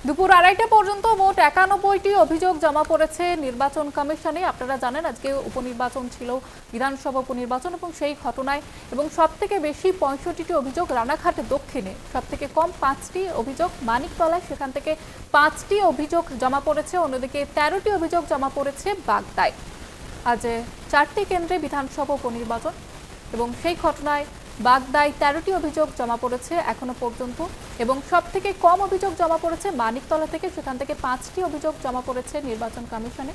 দুপুর 2:30টা পর্যন্ত মোট 91টি অভিযোগ জমা পড়েছে নির্বাচন কমিশনে। আপনারা জানেন আজকে উপনির্বাচন ছিল, বিধানসভা উপনির্বাচন, এবং সেই ঘটনায় এবং সবথেকে বেশি 65টি অভিযোগ রানাঘাট দক্ষিণে, সবথেকে কম 5টি অভিযোগ মানিকতলায়, সেখান থেকে 5টি অভিযোগ জমা পড়েছে। অন্যদিকে 13টি অভিযোগ জমা পড়েছে বাগদায়। আজ 4টি কেন্দ্রে বিধানসভা উপনির্বাচন এবং সেই ঘটনায় বাগদায় 13টি অভিযোগ জমা পড়েছে এখনো পর্যন্ত, এবং সবথেকে কম অভিযোগ জমা পড়েছে মানিকতলা থেকে, সেখান থেকে 5টি অভিযোগ জমা পড়েছে নির্বাচন কমিশনে,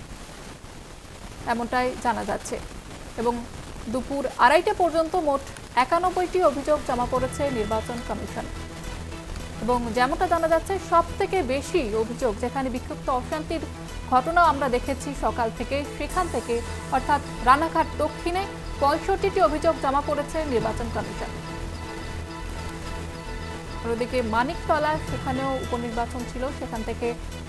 এমনটাই জানা যাচ্ছে। এবং দুপুর 2:30টা পর্যন্ত মোট 91টি অভিযোগ জমা পড়েছে নির্বাচন কমিশনে। এবং যেমনটা জানা যাচ্ছে সবথেকে বেশি অভিযোগ যেখানে বিক্ষিপ্ত অশান্তির ঘটনা আমরা দেখেছি সকাল থেকে, সেখান থেকে অর্থাৎ রানাঘাট দক্ষিণে 65টি অভিযোগ জমা পড়েছে নির্বাচন কমিশন। অন্যদিকে মানিকতলা, সেখানেও উপনির্বাচন ছিল, সেখান থেকে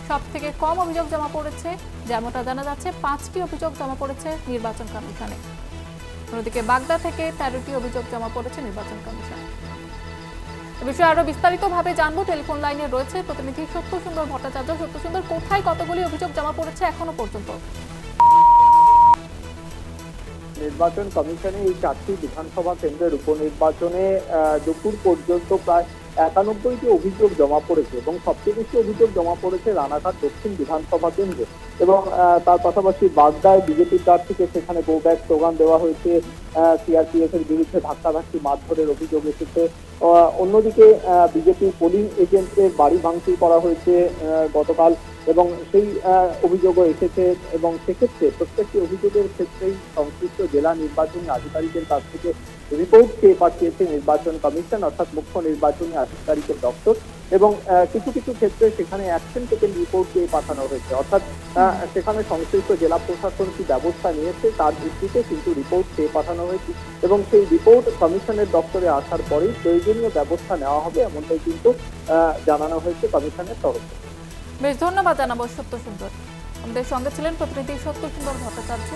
সবথেকে কম অভিযোগ জমা পড়েছে, যেমনটা জানা যাচ্ছে 5টি অভিযোগ জমা পড়েছে নির্বাচন কমিশনে। অন্যদিকে বাগদা থেকে 13টি অভিযোগ জমা পড়েছে নির্বাচন কমিশনে। এ বিষয়ে আরো বিস্তারিতভাবে জানবো, টেলিফোন লাইনে রয়েছে প্রতিনিধি সত্যসুন্দর ভট্টাচার্য। সত্যসুন্দর, কোথায় কতগুলি অভিযোগ জমা পড়েছে এখনো পর্যন্ত? নির্বাচন কমিশনে এই 4টি বিধানসভা কেন্দ্রের উপনির্বাচনে দুপুর পর্যন্ত প্রায় 91টি অভিযোগ জমা পড়েছে এবং সবচেয়ে বেশি অভিযোগ জমা পড়েছে রানাঘাট দক্ষিণ বিধানসভা কেন্দ্রে। এবং তার পাশাপাশি বাগদায় বিজেপির প্রার্থীকে সেখানে গো ব্যাক স্লোগান দেওয়া হয়েছে, সিআরপিএফ এর বিরুদ্ধে ধাক্কাধাক্কি মারধরের অভিযোগ এসেছে। অন্যদিকে বিজেপির পোলিং এজেন্টদের বাড়ি ভাঙচুর করা হয়েছে গতকাল, এবং সেই অভিযোগও এসেছে। এবং সেক্ষেত্রে প্রত্যেকটি অভিযোগের ক্ষেত্রেই সংশ্লিষ্ট জেলা নির্বাচনী আধিকারিকের কাছ থেকে রিপোর্ট চেয়ে পাঠিয়েছে নির্বাচন কমিশন, অর্থাৎ মুখ্য নির্বাচনী আধিকারিকের দপ্তর। এবং কিছু কিছু ক্ষেত্রে সেখানে অ্যাকশন টেকেন রিপোর্ট চেয়ে পাঠানো হয়েছে, অর্থাৎ সেখানে সংশ্লিষ্ট জেলা প্রশাসন কি ব্যবস্থা নিয়েছে তার ভিত্তিতে কিন্তু রিপোর্ট চেয়ে পাঠানো হয়েছে। এবং সেই রিপোর্ট কমিশনের দপ্তরে আসার পরেই প্রয়োজনীয় ব্যবস্থা নেওয়া হবে, এমনটাই কিন্তু জানানো হয়েছে কমিশনের তরফে। বেশ, ধন্যবাদ জানাবো সত্যসুন্দর। আমাদের সঙ্গে ছিলেন প্রতিনিধি সত্যসুন্দর ভট্টাচার্য।